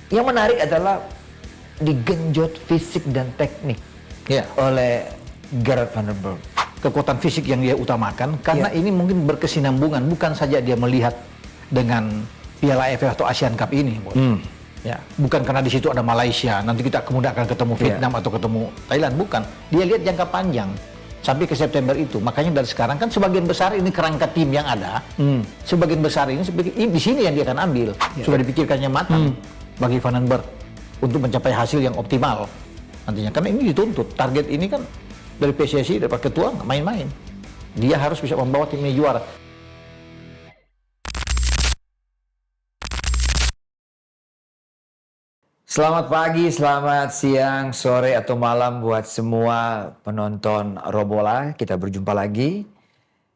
Yang menarik adalah digenjot fisik dan teknik oleh Gerard van der Berg. Kekuatan fisik yang dia utamakan, karena ini mungkin berkesinambungan, bukan saja dia melihat dengan Piala AFF atau Asian Cup ini, ya, bukan karena di situ ada Malaysia, nanti kita kemudian akan ketemu Vietnam atau ketemu Thailand, bukan. Dia lihat jangka panjang sampai ke September itu. Makanya dari sekarang kan sebagian besar ini kerangka tim yang ada, sebagian besar ini di sini yang dia akan ambil. Sudah dipikirkannya matang bagi Van den Berg untuk mencapai hasil yang optimal nantinya. Karena ini dituntut, target ini kan dari PSSI, dari Pak Ketua nggak main-main. Dia harus bisa membawa tim ini juara. Selamat pagi, selamat siang, sore, atau malam buat semua penonton Robola. Kita berjumpa lagi.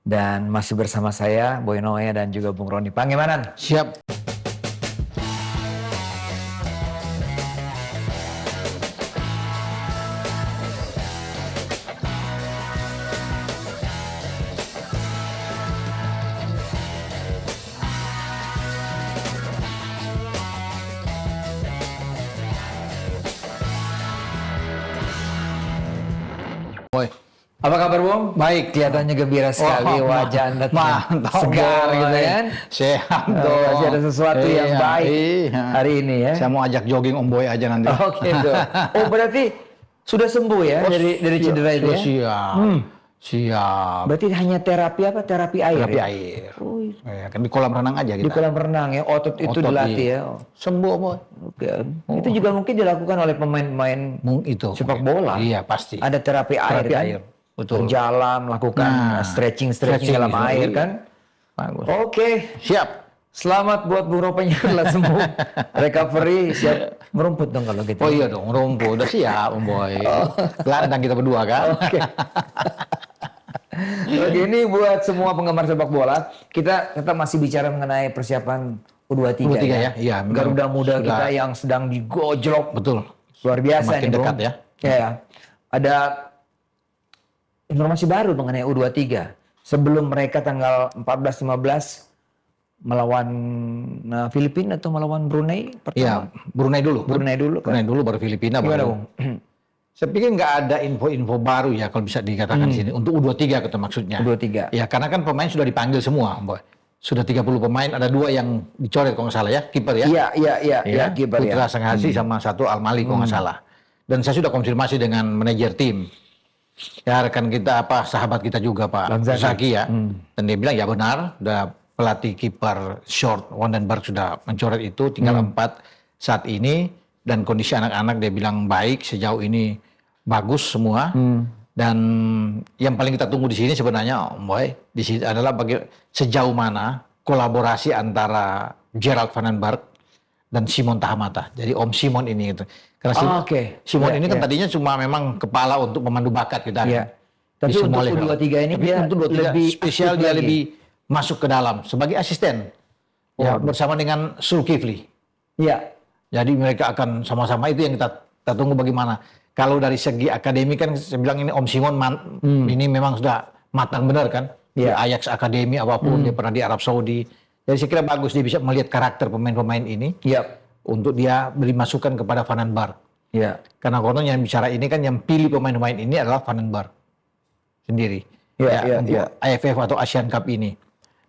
Dan masih bersama saya, Boy Noe dan juga Bung Roni Pangemanan. Siap. Boy. Apa kabar, Bung? Baik. Kelihatannya gembira sekali, wajah Anda mantap, segar gitu kan. Sehat dong. Masih ada sesuatu yang baik hari ini ya. Saya mau ajak jogging Om Boy aja nanti. Oke, oh berarti sudah sembuh ya dari cedera itu ya? Siap. Siap. Berarti hanya terapi apa? Terapi air? Terapi ya? air. Oh, Ya, kan di kolam renang aja kita. di kolam renang ya, otot itu dilatih ya. Sembuh, Boy. Oke. Itu juga mungkin dilakukan oleh pemain-pemain Itu sepak bola. Iya, pasti. Ada terapi air Terapi kan? air. Betul. Berjalan, melakukan stretching dalam air kan? Bagus. Oke. Siap. Selamat buat Bung Ropenya telah sembuh. Recovery, siap merumput dong kalau gitu. Oh iya dong, rumput udah siap, Om Boy. Gelandang kita berdua kan. Oke. Oke, ini buat semua penggemar sepak bola, kita masih bicara mengenai persiapan U23 U23 ya. Iya, Garuda muda sudah. kita yang sedang digojlok. Betul. Luar biasa Semakin nih, dekat Bung. ya. Ya. Ada informasi baru mengenai U23. Sebelum mereka tanggal 14-15 melawan Filipina atau melawan Brunei Iya, pertama? Brunei dulu. Brunei dulu kan? Brunei dulu baru Filipina. Gimana, baru. Bung? Saya pikir nggak ada info-info baru ya kalau bisa dikatakan di sini. Untuk U23 kata maksudnya. U23. Ya karena kan pemain sudah dipanggil semua, Om Boy. Sudah 30 pemain, ada 2 yang dicoret kalau nggak salah ya, kiper ya. Iya, kiper ya. Putra Sanghasi sama satu Al-Mali kalau nggak salah. Dan saya sudah konfirmasi dengan manajer tim. Ya rekan kita sahabat kita juga Pak Zaki ya. Dan dia bilang ya benar, udah pelatih kiper short Van den Berg sudah mencoret itu, tinggal 4 saat ini, dan kondisi anak-anak dia bilang baik, sejauh ini bagus semua. Dan yang paling kita tunggu di sini sebenarnya Om Boy, di sini adalah sejauh mana kolaborasi antara Gerard Van den Berg dan Simon Tahamata. Jadi Om Simon ini gitu. Karena Simon ini kan tadinya cuma memang kepala untuk pemandu bakat kita. Iya. Tapi untuk U23 ini dia lebih spesial, dia lebih masuk ke dalam sebagai asisten. Ya, bersama dengan Zulkifli. Iya. Jadi mereka akan sama-sama, itu yang kita tunggu bagaimana. Kalau dari segi akademi kan saya bilang ini Om Simon ini memang sudah matang benar kan. Di Ajax Akademi apapun, dia pernah di Arab Saudi. Jadi saya kira bagus dia bisa melihat karakter pemain-pemain ini. Untuk dia beri masukan kepada Van den Berg. Karena konon yang bicara ini kan yang pilih pemain-pemain ini adalah Van den Berg sendiri. Untuk AFF atau Asian Cup ini.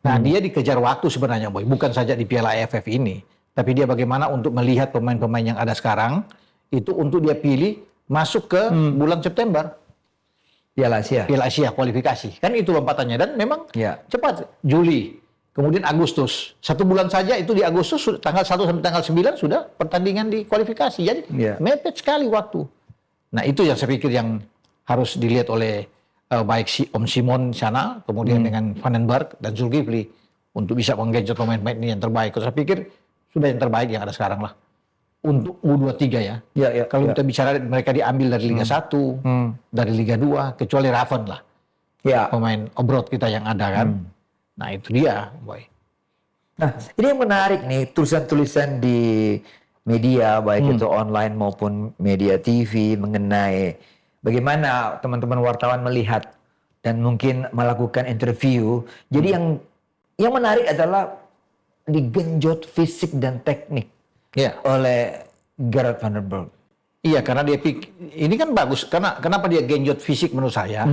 Nah dia dikejar waktu sebenarnya Boy. Bukan saja di Piala AFF ini. Tapi dia bagaimana untuk melihat pemain-pemain yang ada sekarang. Itu untuk dia pilih masuk ke bulan September. Piala Asia kualifikasi. Kan itu lompatannya. Dan memang cepat. Juli. Kemudian Agustus. 1 bulan saja itu di Agustus, tanggal 1 sampai tanggal 9 sudah pertandingan di kualifikasi. Jadi mepet sekali waktu. Nah itu yang saya pikir yang harus dilihat oleh baik si Om Simon sana, kemudian dengan Van den Berg dan Zulkifli. Untuk bisa menggenjot pemain-pemain ini yang terbaik. Saya pikir sudah yang terbaik yang ada sekarang lah. Untuk U23 ya. Kalau kita bicara mereka diambil dari Liga 1, dari Liga 2, kecuali Raven lah. Pemain abroad kita yang ada kan. Nah itu dia, Boy. Nah ini yang menarik nih, tulisan-tulisan di media, baik itu online maupun media TV, mengenai bagaimana teman-teman wartawan melihat dan mungkin melakukan interview. Jadi yang menarik adalah digenjot fisik dan teknik oleh Gerard Vandenberg. Iya, karena ini kan bagus. Karena kenapa dia genjot fisik menurut saya?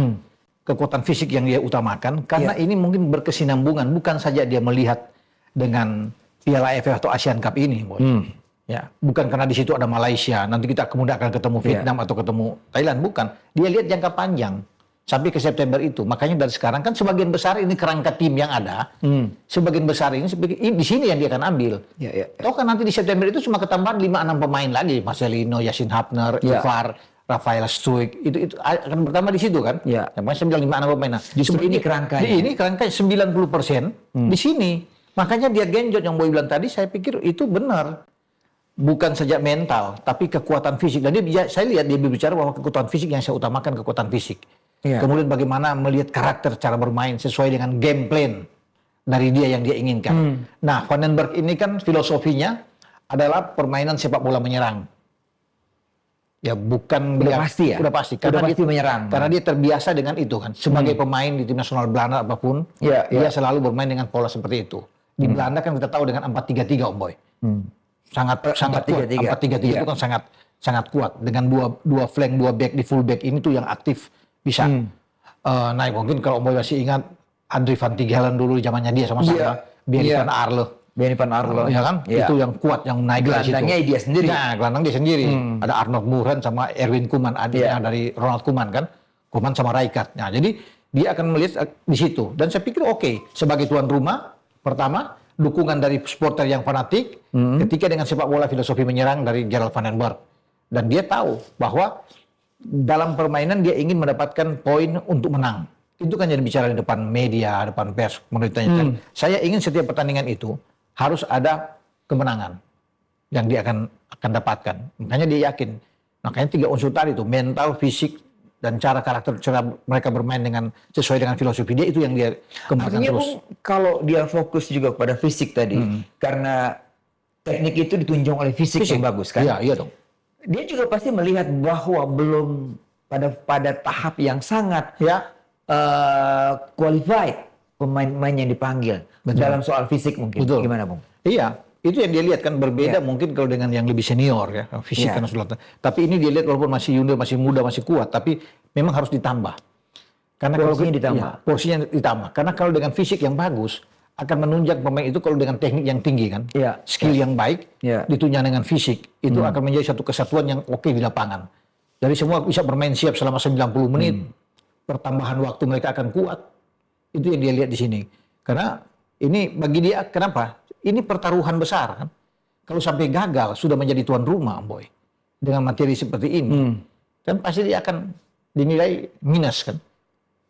Kekuatan fisik yang dia utamakan. Karena ini mungkin berkesinambungan. Bukan saja dia melihat dengan Piala AFF atau Asian Cup ini, Boy. Ya, bukan karena di situ ada Malaysia. Nanti kita kemudian akan ketemu Vietnam atau ketemu Thailand. Bukan. Dia lihat jangka panjang. Sampai ke September itu. Makanya dari sekarang kan sebagian besar ini kerangka tim yang ada. Sebagian besar ini di sini yang dia akan ambil. Toh kan nanti di September itu cuma ketambahan 5-6 pemain lagi. Marcelino, Yasin Hapner, Ivar, Rafael Struijk. Itu akan bertambah di situ kan. Yang saya bilang 5-6 pemain. Nah, justru ini kerangkanya. Ini kerangkanya 90% di sini. Makanya dia genjot yang Boy bilang tadi, saya pikir itu benar. Bukan saja mental, tapi kekuatan fisik. Dan saya lihat dia berbicara bahwa kekuatan fisik yang saya utamakan kekuatan fisik. Kemudian bagaimana melihat karakter cara bermain sesuai dengan game plan dari dia yang dia inginkan. Nah, Vandenberg ini kan filosofinya adalah permainan sepak bola menyerang. Ya bukan udah pasti ya. Udah pasti. Karena dia menyerang. Karena dia terbiasa dengan itu kan. Sebagai pemain di tim nasional Belanda apapun, dia selalu bermain dengan pola seperti itu. Di Belanda kan kita tahu dengan 4-3-3 Om Boy. Sangat kuat. 4-3-3 itu kan sangat kuat dengan dua flank, dua back di full back ini tuh yang aktif. Bisa naik. Mungkin kalau Om Boy masih ingat Andri van Tigelen dulu zamannya dia sama-sama Benny van Arle ya kan itu yang kuat yang naik gelandangnya dia sendiri. Nah, gelandang dia sendiri. Ada Arnold Moeren sama Erwin Koeman adiknya dari Ronald Koeman kan. Koeman sama Rijkaard. Nah, jadi dia akan melihat di situ dan saya pikir oke, sebagai tuan rumah pertama dukungan dari supporter yang fanatik ketika dengan sepak bola filosofi menyerang dari Gerard Vandenberg dan dia tahu bahwa dalam permainan dia ingin mendapatkan poin untuk menang. Itu kan jadi bicara di depan media, depan pers, menitanya. Saya ingin setiap pertandingan itu harus ada kemenangan yang dia akan dapatkan. Makanya dia yakin. Makanya 3 unsur tadi itu, mental, fisik, dan cara karakter, cara mereka bermain dengan sesuai dengan filosofi dia, itu yang dia kembangkan terus. Kalau dia fokus juga pada fisik tadi, karena teknik itu ditunjang oleh fisik yang bagus kan? Iya dong. Dia juga pasti melihat bahwa belum pada tahap yang sangat qualified pemain-pemain yang dipanggil. Dalam soal fisik mungkin. Gimana Bung? Iya, itu yang dia lihat kan berbeda mungkin kalau dengan yang lebih senior ya, fisik kan sudah. Tapi ini dia lihat walaupun masih junior, masih muda, masih kuat, tapi memang harus ditambah. Karena porsinya ditambah. Porsinya ditambah. Karena kalau dengan fisik yang bagus akan menunjang pemain itu kalau dengan teknik yang tinggi kan, skill yang baik, ditunjang dengan fisik, itu akan menjadi satu kesatuan yang oke di lapangan. Jadi semua bisa bermain siap selama 90 menit, pertambahan waktu mereka akan kuat. Itu yang dia lihat di sini. Karena ini bagi dia, kenapa? Ini pertaruhan besar kan. Kalau sampai gagal, sudah menjadi tuan rumah, Boy, dengan materi seperti ini, kan pasti dia akan dinilai minus kan.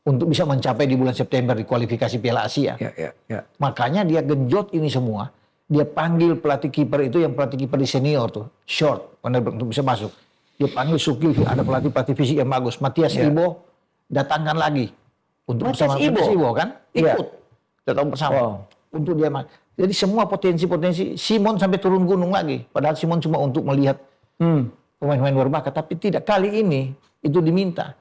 Untuk bisa mencapai di bulan September di kualifikasi Piala Asia. Makanya dia genjot ini semua. Dia panggil pelatih kiper itu yang pelatih kiper di senior tuh, short, untuk bisa masuk. Dia panggil Sukil, ada pelatih fisik yang bagus. Matias Ibo datangkan lagi untuk bersama Ibo kan, ikut. Kita tahu bersama. Untuk dia. Jadi semua potensi Simon sampai turun gunung lagi. Padahal Simon cuma untuk melihat pemain-pemain berbakat, tapi tidak, kali ini itu diminta.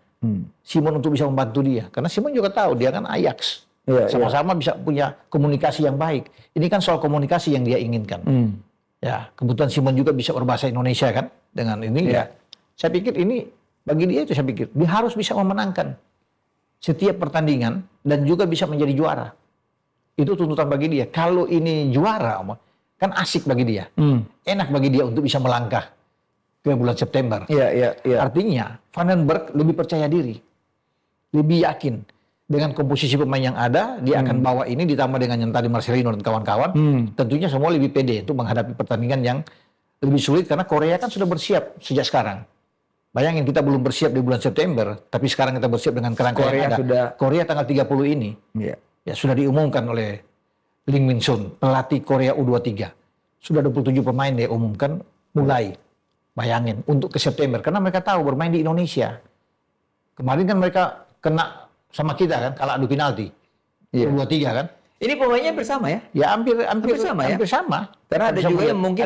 Simon untuk bisa membantu dia, karena Simon juga tahu dia kan Ajax, sama-sama bisa punya komunikasi yang baik. Ini kan soal komunikasi yang dia inginkan. Ya, kebetulan Simon juga bisa berbahasa Indonesia kan, dengan ini. Saya pikir ini bagi dia itu, saya pikir dia harus bisa memenangkan setiap pertandingan dan juga bisa menjadi juara. Itu tuntutan bagi dia. Kalau ini juara, kan asik bagi dia, enak bagi dia untuk bisa melangkah ke bulan September. Artinya Vandenberg lebih percaya diri, lebih yakin dengan komposisi pemain yang ada, dia akan bawa ini ditambah dengan yang tadi Marcelino dan kawan-kawan. Tentunya semua lebih pede untuk menghadapi pertandingan yang lebih sulit karena Korea kan sudah bersiap sejak sekarang. Bayangin kita belum bersiap di bulan September, tapi sekarang kita bersiap dengan kerangka yang ada. Korea tanggal 30 ini ya sudah diumumkan oleh Lim Min Sun, pelatih Korea U23. Sudah 27 pemain dia umumkan mulai. Bayangin, untuk ke September. Karena mereka tahu bermain di Indonesia. Kemarin kan mereka kena sama kita kan, kalah adu penalti. 23 kan. Ini pemainnya bersama ya? Ya hampir sama. Karena ada juga yang mungkin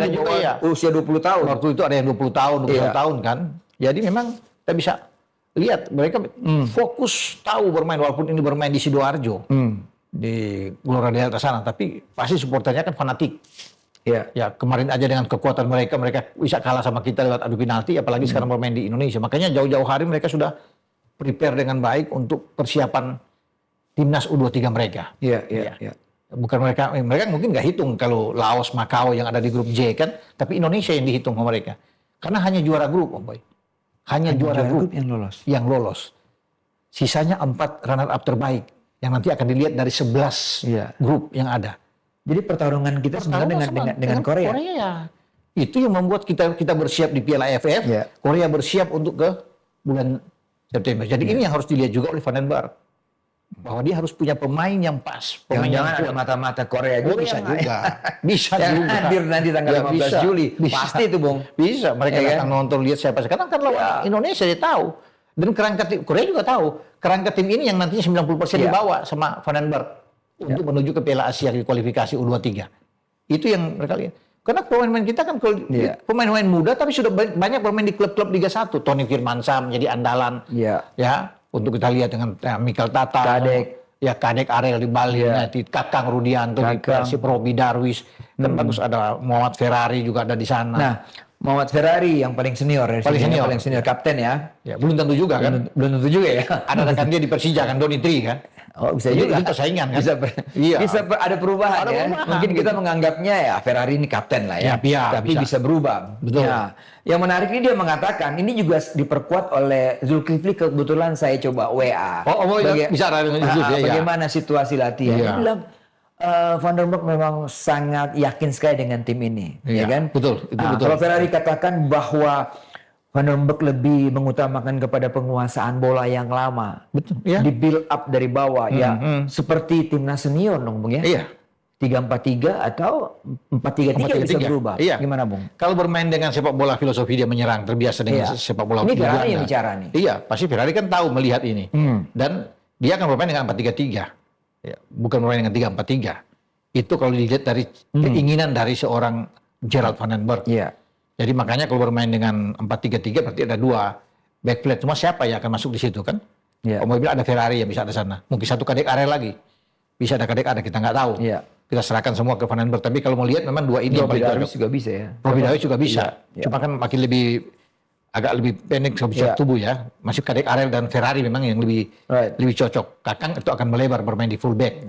usia 20 tahun. Waktu itu ada yang 20 tahun, 21 tahun kan. Jadi memang kita bisa lihat mereka fokus tahu bermain, walaupun ini bermain di Sidoarjo. Di Gelora Delta sana. Tapi pasti supporternya kan fanatik. Iya. Ya kemarin aja dengan kekuatan mereka bisa kalah sama kita lewat adu penalti, apalagi sekarang bermain di Indonesia. Makanya jauh-jauh hari mereka sudah prepare dengan baik untuk persiapan timnas U23 mereka. Iya. Bukan mereka mungkin nggak hitung kalau Laos, Makau yang ada di grup J kan, tapi Indonesia yang dihitung sama mereka. Karena hanya juara grup, Om Boy. Hanya juara grup yang lolos. Sisanya 4 runner up terbaik yang nanti akan dilihat dari 11 grup yang ada. Jadi pertarungan kita sebenarnya dengan Korea. Korea. Itu yang membuat kita bersiap di Piala AFF. Korea bersiap untuk ke bulan September. Jadi ini yang harus dilihat juga oleh Van den Berg. Bahwa dia harus punya pemain yang pas. Jangan ada mata-mata Korea juga. Bisa juga. Bisa yang juga. hadir nanti tanggal 15 Juli. Bisa. Pasti itu, Bung. Bisa. Mereka datang nonton, lihat siapa. Sekarang kan lawan Indonesia dia tahu. Dan kerangka tim, Korea juga tahu. Kerangka tim ini yang nantinya 90% dibawa sama Van den Berg. Untuk menuju ke Piala Asia di kualifikasi U23. Itu yang mereka lihat. Karena pemain-pemain kita kan pemain-pemain muda tapi sudah banyak bermain di klub-klub Liga 1. Tony Firmansyah menjadi andalan. Ya, untuk kita lihat dengan Mikel Tata, Kadek Ariel di Bali United, Kakang Rudianto di Persib, Robi Darwis. Kan bagus ada Muhammad Ferrari juga ada di sana. Nah, Muhammad Ferrari yang paling senior, paling senior kapten ya. Ya, belum tentu juga kan? Belum tentu juga ya. Ada rekan dia di Persija kan, Doni Tri kan? Oh, bisa juga. Itu persaingan kan? Bisa ada perubahan ya. Mungkin kita menganggapnya ya Ferrari ini kapten lah ya. Tapi bisa berubah. Betul. Ya. Yang menarik ini dia mengatakan, ini juga diperkuat oleh Zulkifli, kebetulan saya coba WA. Bicara dengan Zulkifli. Bagaimana situasi latihan? Dia bilang, Van der Berg memang sangat yakin sekali dengan tim ini. Ya kan? Betul. Betul. Kalau Ferrari katakan bahwa Van der Berg lebih mengutamakan kepada penguasaan bola yang lama. Betul. Ya. Di build up dari bawah. Seperti timnas senior dong, Bung ya. Iya. 3-4-3 atau 4-3-3 bisa berubah. Iya. Gimana, Bung? Kalau bermain dengan sepak bola filosofi dia menyerang, terbiasa dengan sepak bola. Ini Ferrari yang bicara nih. Iya, pasti Ferrari kan tahu melihat ini. Dan dia akan bermain dengan 4-3-3. Ya, bukan bermain dengan 3-4-3. Itu kalau dilihat dari keinginan dari seorang Gerald Van den Berg. Iya. Jadi makanya kalau bermain dengan 4-3-3 berarti ada 2 back flat. Cuma siapa yang akan masuk di situ kan? Kalau mau bilang ada Ferrari yang bisa ada sana. Mungkin satu Kadek Ariel lagi. Bisa ada Kadek Ariel, kita nggak tahu. Iya. Kita serahkan semua ke Van den Berg. Tapi kalau mau lihat memang 2 ini yang paling Darwis juga bisa ya. Robi Darwis juga bisa. Cuma kan makin agak lebih pendek secara tubuh ya. Masih Kadek Ariel dan Ferrari memang yang lebih cocok. Kakang itu akan melebar bermain di full back.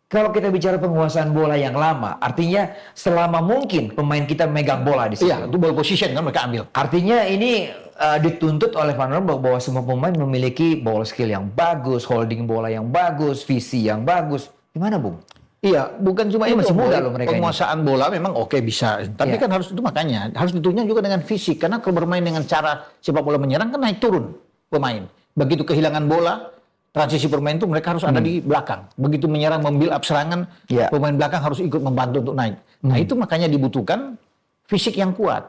Kalau kita bicara penguasaan bola yang lama, artinya selama mungkin pemain kita memegang bola di situ. Iya, itu ball position kan mereka ambil. Artinya ini dituntut oleh Van der Berg bahwa semua pemain memiliki ball skill yang bagus, holding bola yang bagus, visi yang bagus. Gimana, Bung? Iya, bukan cuma itu, masih muda loh mereka. Penguasaan bola memang oke bisa, tapi kan harus itu makanya harus ditunjang juga dengan fisik, karena kalau bermain dengan cara sepak bola menyerang kan naik turun pemain. Begitu kehilangan bola, transisi bermain itu mereka harus ada di belakang. Begitu menyerang, membuild up serangan, pemain belakang harus ikut membantu untuk naik. Nah itu makanya dibutuhkan fisik yang kuat,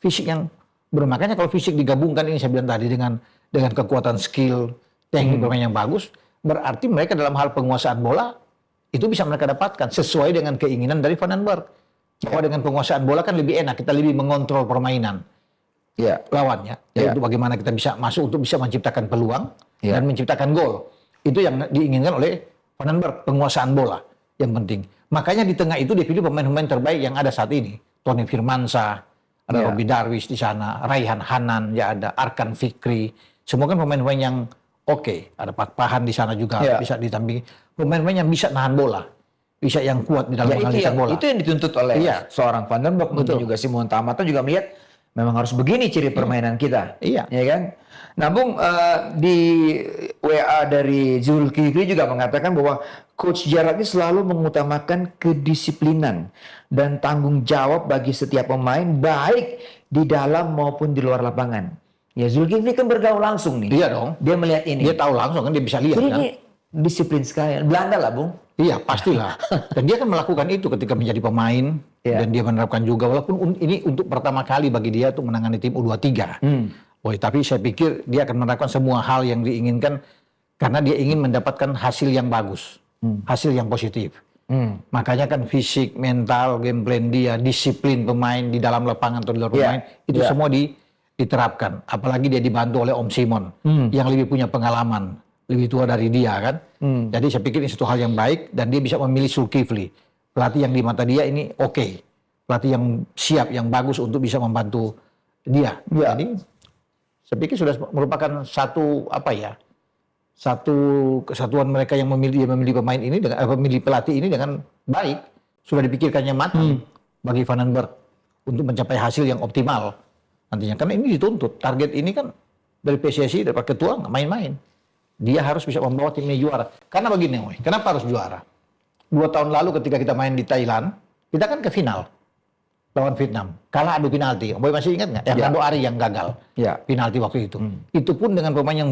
fisik yang makanya kalau fisik digabungkan ini saya bilang tadi dengan kekuatan skill, teknik bermain yang bagus, berarti mereka dalam hal penguasaan bola itu bisa mereka dapatkan sesuai dengan keinginan dari Van den Berg. Bahwa dengan penguasaan bola kan lebih enak, kita lebih mengontrol permainan lawannya. Yaitu bagaimana kita bisa masuk untuk bisa menciptakan peluang dan menciptakan gol. Itu yang diinginkan oleh Van den Berg, penguasaan bola yang penting. Makanya di tengah itu dipilih pemain-pemain terbaik yang ada saat ini. Tony Firmansyah, ada Robi Darwis di sana, Raihan Hanan, ada Arkan Fikri. Semua kan pemain-pemain yang oke. Ada Pak Pahan di sana juga bisa ditampingi. Pemain-pemain yang bisa nahan bola, bisa yang kuat di dalam mengalihkan bola. Itu yang dituntut oleh seorang Van den Berg. Mungkin juga Simon Tamato juga melihat memang harus begini ciri permainan kita. Iya kan? Nah, Bung, di WA dari Zulkifli juga mengatakan bahwa Coach Gerald ini selalu mengutamakan kedisiplinan dan tanggung jawab bagi setiap pemain, baik di dalam maupun di luar lapangan. Ya, Zulkifli kan bergaul langsung nih. Iya dong. Dia melihat ini. Dia tahu langsung kan, dia bisa lihat kan. Ini disiplin sekali. Belanda lah, Bung. Iya, pastilah. Dan dia kan melakukan itu ketika menjadi pemain. Dan dia menerapkan juga, walaupun ini untuk pertama kali bagi dia untuk menangani tim U23. Tapi saya pikir dia akan menerapkan semua hal yang diinginkan karena dia ingin mendapatkan hasil yang bagus, hasil yang positif. Makanya kan fisik, mental, game plan dia, disiplin pemain di dalam lapangan atau di luar pemain, itu semua diterapkan. Apalagi dia dibantu oleh Om Simon yang lebih punya pengalaman, lebih tua dari dia kan. Jadi saya pikir ini satu hal yang baik dan dia bisa memilih Zulkifli. Pelatih yang di mata dia ini oke. pelatih yang siap, yang bagus untuk bisa membantu dia. Ya. Jadi saya pikir sudah merupakan satu kesatuan mereka yang memilih pemain ini dengan memilih pelatih ini dengan baik. Sudah dipikirkannya matang bagi Vandenberg untuk mencapai hasil yang optimal nantinya. Karena ini dituntut. Target ini kan dari PSSI, dari Pak Ketua nggak main-main. Dia harus bisa membawa timnya juara. Karena begini, kenapa harus juara? 2 tahun lalu ketika kita main di Thailand, kita kan ke final lawan Vietnam. Kalah adu penalti. Boy masih ingat nggak? Yang Nando Ari yang gagal. Ya. Penalti waktu itu. Itu pun dengan pemain yang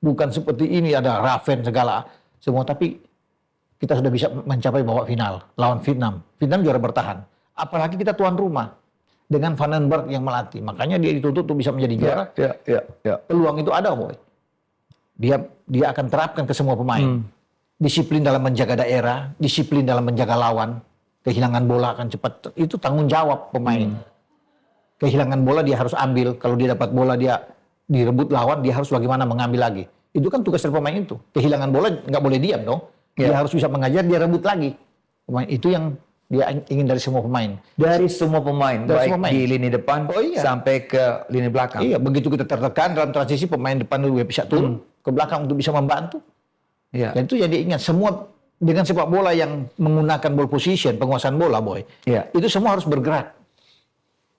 bukan seperti ini, ada Raven segala semua, tapi kita sudah bisa mencapai babak final lawan Vietnam. Vietnam juara bertahan. Apalagi kita tuan rumah dengan Vandenberg yang melatih. Makanya dia dituntut untuk bisa menjadi juara. Ya. Peluang itu ada, Boy. Dia akan terapkan ke semua pemain. Disiplin dalam menjaga daerah, disiplin dalam menjaga lawan. Kehilangan bola akan cepat. Itu tanggung jawab pemain. Kehilangan bola dia harus ambil. Kalau dia dapat bola dia direbut lawan, dia harus bagaimana mengambil lagi. Itu kan tugas dari pemain itu. Kehilangan bola nggak boleh diam dong. Dia harus bisa mengajar, dia rebut lagi. Pemain itu yang dia ingin dari semua pemain. Dari semua pemain, Dari baik semua pemain. di lini depan sampai ke lini belakang. Iya, begitu kita tertekan dalam transisi, pemain depan dulu bisa turun ke belakang untuk bisa membantu. Iya. Dan itu jadi ingat semua dengan sepak bola yang menggunakan ball position, penguasaan bola, Boy. Iya. Itu semua harus bergerak.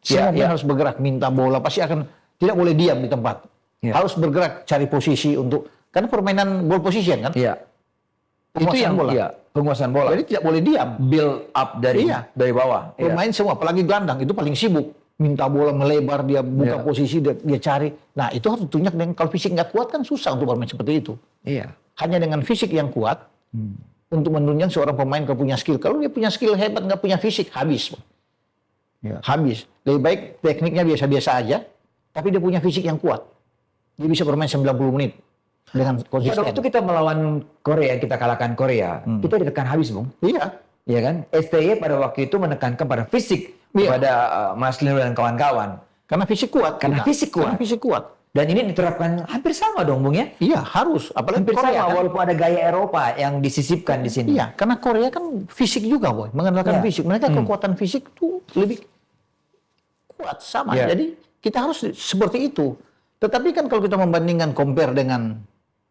Semua pemain harus bergerak, minta bola, pasti akan tidak boleh diam di tempat. Iya. Harus bergerak, cari posisi untuk karena permainan ball position kan. Iya. Itu Penguasaan yang bola. Iya, penguasaan bola. Jadi tidak boleh diam. Build up dari bawah. Iya. Pemain semua, apalagi gelandang itu paling sibuk. Minta bola melebar, dia buka posisi, dia cari. Nah itu harus ditunjuk dengan kalau fisik nggak kuat kan susah untuk bermain seperti itu. Iya. Hanya dengan fisik yang kuat untuk menunjang seorang pemain kalau punya skill. Kalau dia punya skill hebat nggak punya fisik habis. Iya. Habis. Lebih baik tekniknya biasa-biasa aja, tapi dia punya fisik yang kuat. Dia bisa bermain 90 menit dengan konsisten. Pada waktu kita melawan Korea, kita kalahkan Korea, kita ditekan habis, Bung. Iya. Iya kan? STY pada waktu itu menekankan pada fisik kepada Mas Lino dan kawan-kawan. Karena fisik kuat. Karena fisik kuat. Karena fisik kuat. Dan ini diterapkan hampir sama dong, Bung ya? Iya, harus. Apalagi Hampir Korea sama, kan. walaupun ada gaya Eropa yang disisipkan di sini. Iya, karena Korea kan fisik juga, Boy. Mengandalkan fisik. Mereka kekuatan fisik tuh lebih kuat sama. Jadi kita harus seperti itu. Tetapi kan kalau kita membandingkan compare dengan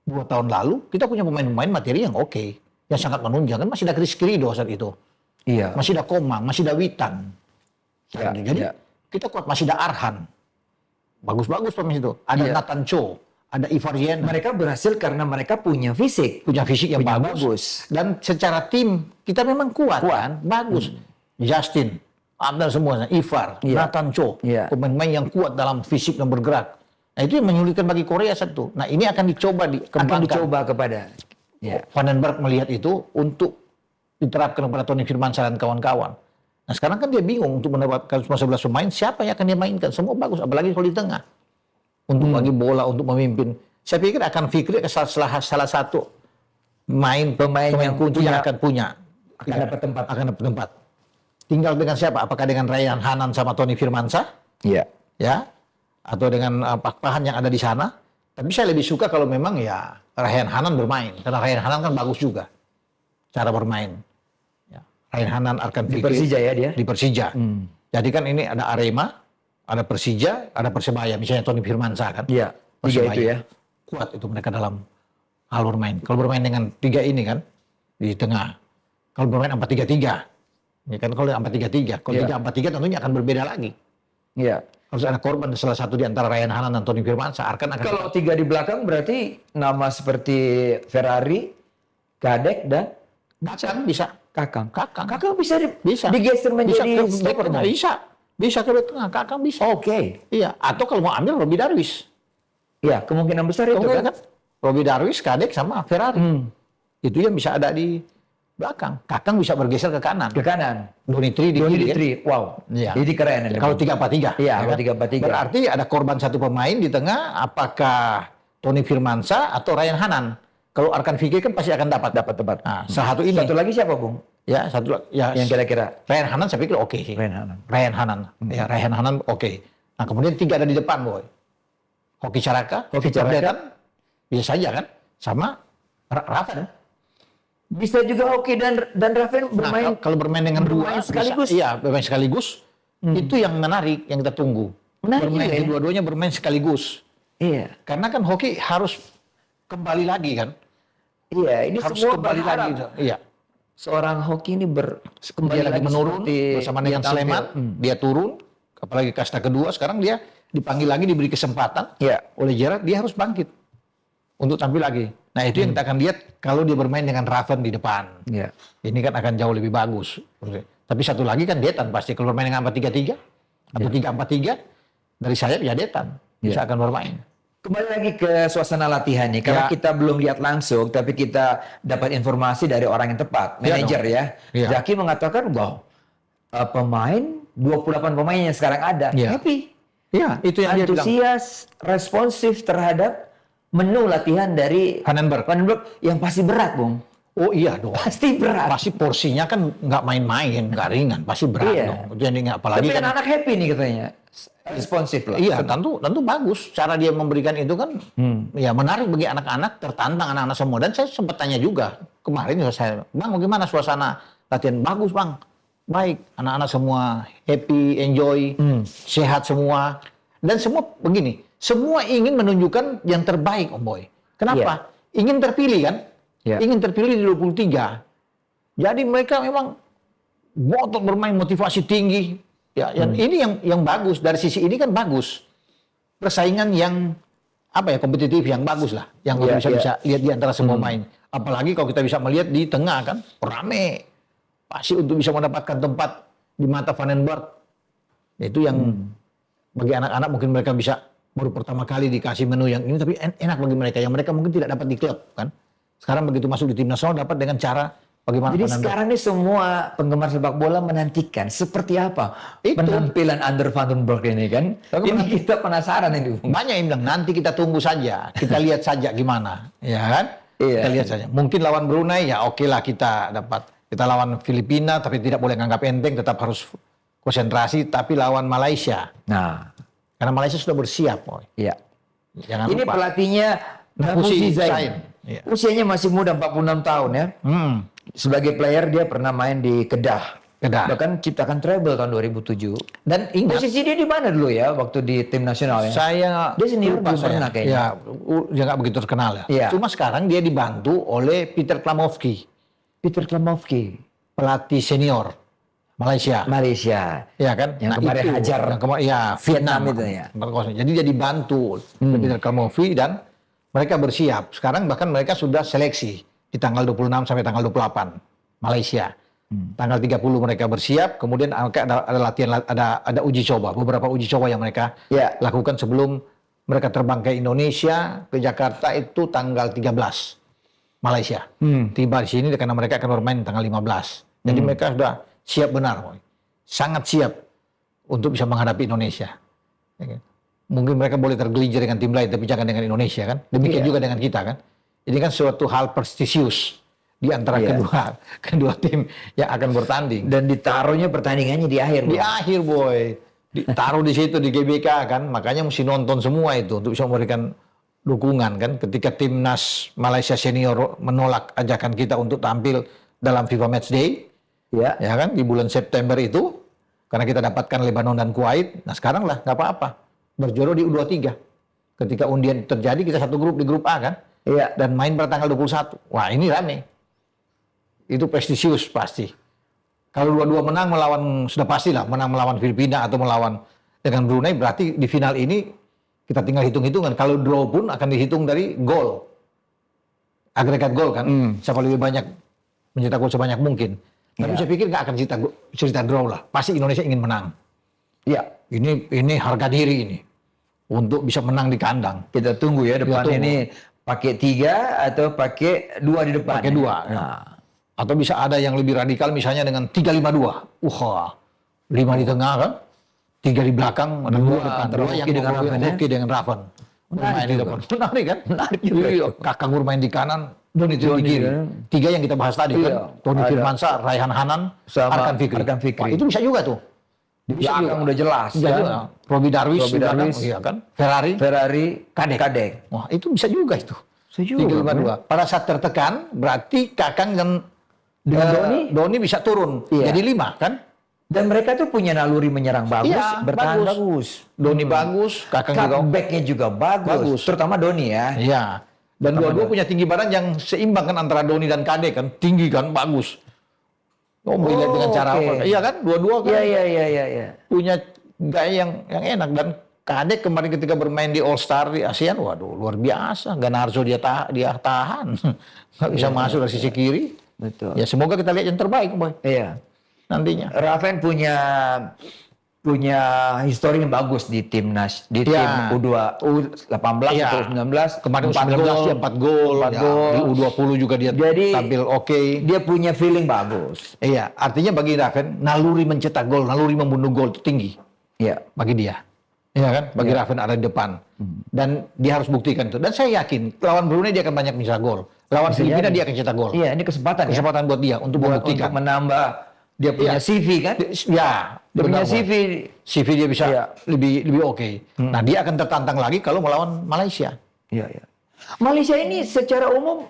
2 tahun lalu, kita punya pemain-pemain materi yang oke, yang sangat menunjang. Kan masih ada Chris Krido saat itu. Iya. Masih ada Komang, masih ada Witan. Jadi kita kuat, masih ada Arhan. Bagus-bagus pemain itu. Ada Nathan Cho, ada Ivar Yen. Mereka berhasil karena mereka punya fisik. Punya fisik yang Punya bagus. Dan secara tim, kita memang kuat. Kan? Bagus. Justin, ada semua. Ivar, Nathan Cho. Pemain-pemain yang kuat dalam fisik dan bergerak. Nah itu yang menyulitkan bagi Korea satu. Nah ini akan dicoba dikembangkan. Akan dicoba kepada. Vandenberg melihat itu untuk diterapkan kepada Tony Firmansyah dan kawan-kawan. Nah sekarang kan dia bingung untuk mendapatkan semua 11 pemain, siapa yang akan dia mainkan? Semua bagus, apalagi kalau di tengah. Untuk bagi bola, untuk memimpin. Saya pikir akan Fikri salah satu pemain yang kunci yang akan punya. Akan dapat tempat. Akan dapat tempat. Tinggal dengan siapa? Apakah dengan Ryan Hanan sama Tony Firmansyah? Iya. Ya, atau dengan Pak Pahan yang ada di sana. Tapi saya lebih suka kalau memang ya Ryan Hanan bermain. Karena Ryan Hanan kan bagus juga cara bermain. Ryan Hanan akan Di Persija ya dia? Di Persija. Jadi kan ini ada Arema, ada Persija, ada Persebaya. Misalnya Tony Firmansyah kan. Iya, tiga itu ya. Kuat itu mereka dalam hal bermain. Kalau bermain dengan 3 ini kan, di tengah. Kalau bermain 4-3-3. Ya kan kalau 4-3-3. Kalau 3-4-3 tentunya akan berbeda lagi. Iya. Harus ada korban salah satu di antara Ryan Hanan dan Tony Firmansyah. Kalau 3 di belakang berarti nama seperti Ferrari, Kadek dan Kakang bisa. Kakang bisa digeser menjadi stopper. Bisa ke tengah. Kakang bisa. Oke. Iya. Atau kalau mau ambil Robby Darwish. Iya, kemungkinan besar itu kan. Robby Darwish, Kadek sama Ferrari. Itu yang bisa ada di belakang. Kakang bisa bergeser ke kanan. Ke kanan. Donitri di kiri. Kan? Wow. Iya. Jadi keren. Kalau 3-4-3. Iya, kalau 3-4-3. Berarti ada korban satu pemain di tengah. Apakah Tony Firmansyah atau Ryan Hanan? Kalau Arkan Fikri kan pasti akan dapat tempat. Nah, salah satu ini. Satu lagi siapa, Bung? Ya, satu ya yang kira-kira. Ryan Hanan saya pikir oke sih. Ryan Hanan. Ya, Ryan Hanan oke. Nah, kemudian 3 ada di depan, Boy. Hoki Caraka, bisa saja kan? Sama Raven. Bisa juga Hoki dan Raven bermain. Nah, kalau bermain dengan bermain dua sekaligus. iya, bermain sekaligus. Itu yang menarik, yang kita tunggu. Menarik bermain juga ya. kedua-duanya bermain sekaligus. Iya. Karena kan hoki harus kembali lagi kan. Iya, ini Harus semua kembali berharap lagi. Iya. seorang Hoki ini kembali Dia lagi menurun seperti bersama dia dengan tampil. Sleman, dia turun, apalagi kasta kedua, sekarang dia dipanggil lagi, diberi kesempatan Iya. oleh Gerard, dia harus bangkit untuk tampil lagi. Nah itu yang kita akan lihat kalau dia bermain dengan Raven di depan. Iya. Ini kan akan jauh lebih bagus. Tapi satu lagi kan Detan pasti kalau bermain dengan 4-3-3 atau 3-4-3 dari sayap ya Detan bisa akan bermain. Kembali lagi ke suasana latihan nih, karena kita belum lihat langsung, tapi kita dapat informasi dari orang yang tepat, manajer ya. Zaki mengatakan, wow, pemain, 28 pemain yang sekarang ada, happy. Iya, itu yang dia bilang. Antusias, responsif terhadap menu latihan dari Vandenberg yang pasti berat, Bung. Oh iya dong. Pasti berat. Pasti porsinya kan nggak main-main, nggak ringan, pasti berat dong. Jadi nggak apalagi tapi kan anak happy nih katanya. Responsif lah. Iya, tentu bagus. Cara dia memberikan itu kan ya menarik bagi anak-anak, tertantang anak-anak semua. Dan saya sempat tanya juga kemarin saya, Bang, bagaimana suasana latihan? Bagus, Bang. Baik, anak-anak semua happy, enjoy, sehat semua. Dan semua begini, semua ingin menunjukkan yang terbaik, Om Boy. Kenapa? Ingin terpilih kan? Ingin terpilih di 23. Jadi mereka memang ngotot bermain, motivasi tinggi. Ya, ini yang bagus. Dari sisi ini kan bagus. Persaingan yang kompetitif yang bagus lah. Yang kita bisa lihat di antara semua main. Apalagi kalau kita bisa melihat di tengah kan, rame. Pasti untuk bisa mendapatkan tempat di mata Vandenberg. Itu yang bagi anak-anak mungkin mereka bisa baru pertama kali dikasih menu yang ini, tapi enak bagi mereka. Yang mereka mungkin tidak dapat di klub kan. Sekarang begitu masuk di tim nasional dapat dengan cara bagaimana. Jadi sekarang ini semua penggemar sepak bola menantikan seperti apa penampilan Ander Vandenberg ini kan. Ini kita penasaran ini. Banyak yang bilang nanti kita tunggu saja, kita lihat saja gimana, ya kan? Kita lihat saja. Mungkin lawan Brunei ya oke lah kita dapat. Kita lawan Filipina tapi tidak boleh nganggap enteng, tetap harus konsentrasi. Tapi lawan Malaysia. Nah, karena Malaysia sudah bersiap, Boy. Iya. Jangan ini lupa. Pelatihnya Nafuzi Zain. Usianya masih muda, 46 tahun ya. Sebagai player dia pernah main di Kedah. Bahkan ciptakan treble tahun 2007. Dan posisi dia di mana dulu ya waktu di tim nasional ya? Dia sendiri pernah kayaknya. Dia nggak begitu terkenal ya. Cuma sekarang dia dibantu oleh Peter Klamovski. Pelatih senior Malaysia. Ya kan? Yang kemarin hajar Vietnam itu ya. Jadi dia dibantu oleh Peter Klamovski dan mereka bersiap. Sekarang bahkan mereka sudah seleksi di tanggal 26 sampai tanggal 28 Malaysia. Tanggal 30 mereka bersiap, kemudian ada latihan, ada uji coba, beberapa uji coba yang mereka lakukan sebelum mereka terbang ke Indonesia, ke Jakarta itu tanggal 13 Malaysia. Tiba di sini karena mereka akan bermain tanggal 15. Jadi mereka sudah siap benar, sangat siap untuk bisa menghadapi Indonesia. Mungkin mereka boleh tergelincir dengan tim lain, tapi jangan dengan Indonesia kan. Demikian juga dengan kita kan. Ini kan suatu hal prestisius di antara kedua tim yang akan bertanding. Dan ditaruhnya pertandingannya di akhir. Di akhir, Boy. Ditaruh di situ di GBK kan. Makanya mesti nonton semua itu untuk bisa memberikan dukungan kan. Ketika timnas Malaysia senior menolak ajakan kita untuk tampil dalam FIFA Matchday, ya kan di bulan September itu, karena kita dapatkan Lebanon dan Kuwait. Nah sekarang lah nggak apa-apa. Berjodoh di U23. Ketika undian terjadi kita satu grup di grup A kan. Iya. Dan main pada tanggal 21. Wah ini rame. Itu prestisius pasti. Kalau dua-dua menang sudah pastilah menang melawan Filipina atau melawan dengan Brunei, berarti di final ini kita tinggal hitung-hitungan. Kalau draw pun akan dihitung dari gol. Agregat gol kan. Siapa lebih banyak mencetak gol sebanyak mungkin. Tapi saya pikir nggak akan cerita draw lah. Pasti Indonesia ingin menang. Iya. Ini harga diri ini. Untuk bisa menang di kandang. Kita tunggu ya depan ini. Pakai 3 atau pakai 2 di depan? Pakai 2. Nah. Atau bisa ada yang lebih radikal misalnya dengan 3-5-2. 5 di tengah kan? 3 di belakang, ada 2 depan. Hoki dengan Raven. Main di depan. Menarik kan? Menarik juga. Kakang bermain di kanan, Doni di kiri. 3 yang kita bahas tadi kan? Tony Firmansyah, Raihan Hanan, Arkan Fikri. Wah, itu bisa juga tuh. Bisa juga. Udah jelas. Robi Darwis, iya kan? Ferrari, Kadek. Wah, itu bisa juga itu. Setuju. 3-5-2. Pada saat tertekan, berarti Kakang dan Dengan Doni bisa turun. Iya. Jadi 5 kan? Dan mereka tuh punya naluri menyerang bagus, Iya, bertahan bagus. Doni bagus, Kakang juga Cutback-nya juga bagus. Terutama Doni ya. Iya. Dan dua-dua punya tinggi badan yang seimbang kan antara Doni dan Kade kan. Tinggi kan, bagus. Oh, melihat dengan cara oke. apa? Iya kan? Dua-dua kan Iya. punya gaya yang enak. Dan Kade kemarin ketika bermain di All Star di ASEAN, waduh luar biasa. Ganarzo dia tahan. Nggak bisa masuk dari sisi kiri. Betul. Ya semoga kita lihat yang terbaik, Boy. Iya. Nantinya. Raven punya histori yang bagus di timnas, di tim Iya. U18 Iya. atau U19. Kemarin 4 U19 dia 4 gol. 4 gol. Di U20 juga dia Jadi, tampil oke. Dia punya feeling bagus. Iya, artinya bagi Raven, naluri mencetak gol, naluri membunuh gol itu tinggi Iya. bagi dia. Iya kan? Bagi Raven ada di depan. Dan dia harus buktikan itu. Dan saya yakin lawan Brunei dia akan banyak mencetak gol. Lawan Bisa Filipina jadi. dia akan cetak gol. Iya, ini kesempatan ya. Kesempatan buat dia untuk Untuk membuktikan. menambah dia punya Iya. CV kan? Ya, Dia punya benar, Boy. CV. CV dia bisa Iya. lebih oke. Nah, dia akan tertantang lagi kalau melawan Malaysia. Iya. Malaysia ini secara umum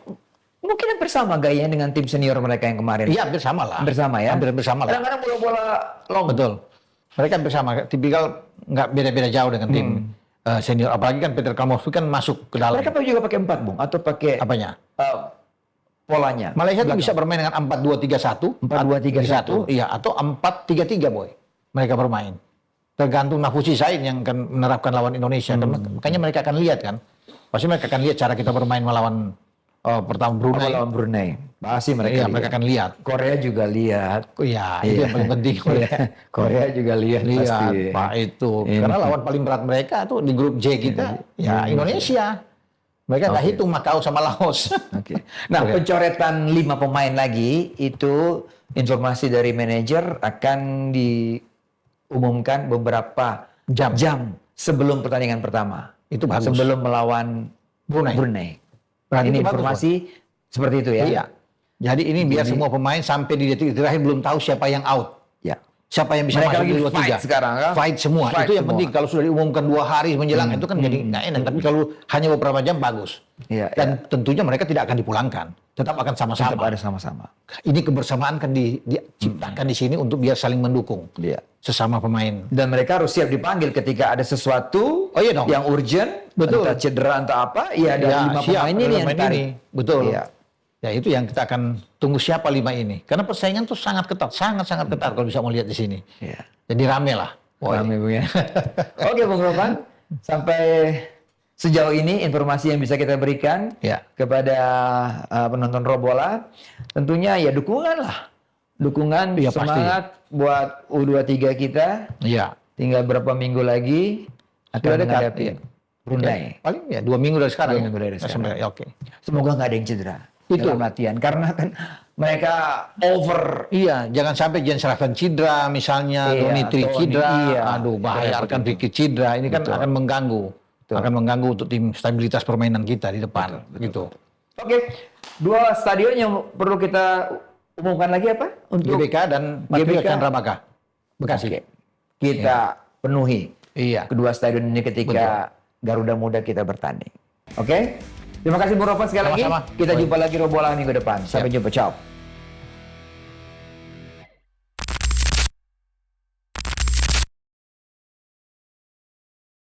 mungkin hampir sama gayanya dengan tim senior mereka yang kemarin. Iya, hampir sama lah. Hampir sama ya. Hampir sama lah. Kadang-kadang bola-bola long. Betul. Mereka hampir sama. Tipikal nggak beda-beda jauh dengan tim senior. Apalagi kan Peter Kalmofi kan masuk ke dalam. Mereka juga pakai 4, Bung, atau pakai Apanya? polanya. Malaysia tuh bisa bermain dengan 4-2-3-1. 4-2-3-1. Iya, atau 4-3-3, Boy. Mereka bermain. Tergantung Nafusi Sain yang akan menerapkan lawan Indonesia. Makanya mereka akan lihat kan. Pasti mereka akan lihat cara kita bermain melawan pertama Brunei. Lawan Brunei. Pasti mereka Iya, lihat. mereka akan lihat. Korea juga lihat. Iya, itu yang paling penting. Korea juga lihat Lihat, pasti. Pak, itu. Ini. Karena lawan paling berat mereka tuh di grup J kita, ya Indonesia. Mereka nggak hitung Macau sama Laos. Oke. Nah, pencoretan 5 pemain lagi itu informasi dari manajer akan diumumkan beberapa jam sebelum pertandingan pertama. Itu bagus. Sebelum melawan Brunei. Berarti Ini itu bagus, informasi seperti itu ya. Iya. Jadi ini biar semua pemain sampai di detik terakhir belum tahu siapa yang out. Ya. Siapa yang bisa Mereka masuk lagi di fight 23. sekarang kan? Fight semua. Fight itu yang semua. penting. Kalau sudah diumumkan 2 hari menjelang itu kan jadi nggak enak. Tapi kalau hanya beberapa jam bagus. Iya, Dan tentunya mereka tidak akan dipulangkan. Tetap akan Tetap sama-sama. ada sama-sama. Ini kebersamaan kan diciptakan di sini untuk biar saling mendukung. Iya. Sesama pemain. Dan mereka harus siap dipanggil ketika ada sesuatu Oh iya dong. yang urgent, Betul. entah cedera entah apa, ya ada 5 siap, pemain ini yang pemain tarik. ini. Betul. Iya. Ya itu yang kita akan tunggu siapa 5 ini. Karena persaingan tuh sangat ketat, sangat ketat kalau bisa melihat di sini. Iya. Jadi rame lah. Rame, Bung ya. Oke, Bung Ropan. Sampai sejauh ini informasi yang bisa kita berikan Ya. kepada penonton Robola, tentunya ya dukungan lah. Dukungan, Iya, pasti. semangat buat U23 kita. Iya. Tinggal berapa minggu lagi akan Sudah dekat, menghadapi iya. Brunei. Paling ya 2 minggu dari sekarang. 2 minggu dari sekarang. Ya, oke. Semoga nggak ada yang cedera Itu. dalam latihan. Karena kan mereka over. Iya, jangan sampai Jen Serafan cedera misalnya, Iya, Tony Tri Tony, cedera. iya. Aduh, bahaya Repot kan itu. Ricky cedera. Ini kan Betul. akan mengganggu. Betul. Akan mengganggu untuk tim stabilitas permainan kita di depan. Gitu. Oke, 2 stadion yang perlu kita umumkan lagi apa? Untuk GBK dan Matrika GBK. Chandrabaka. Bekasi. Oke. Kita penuhi Iya. kedua stadion ini ketika Garuda Muda kita bertanding. Oke? Terima kasih Bung Ropan sekali lagi. Sama-sama. Kita Baik. jumpa lagi Robola minggu depan. Sampai jumpa. Ciao.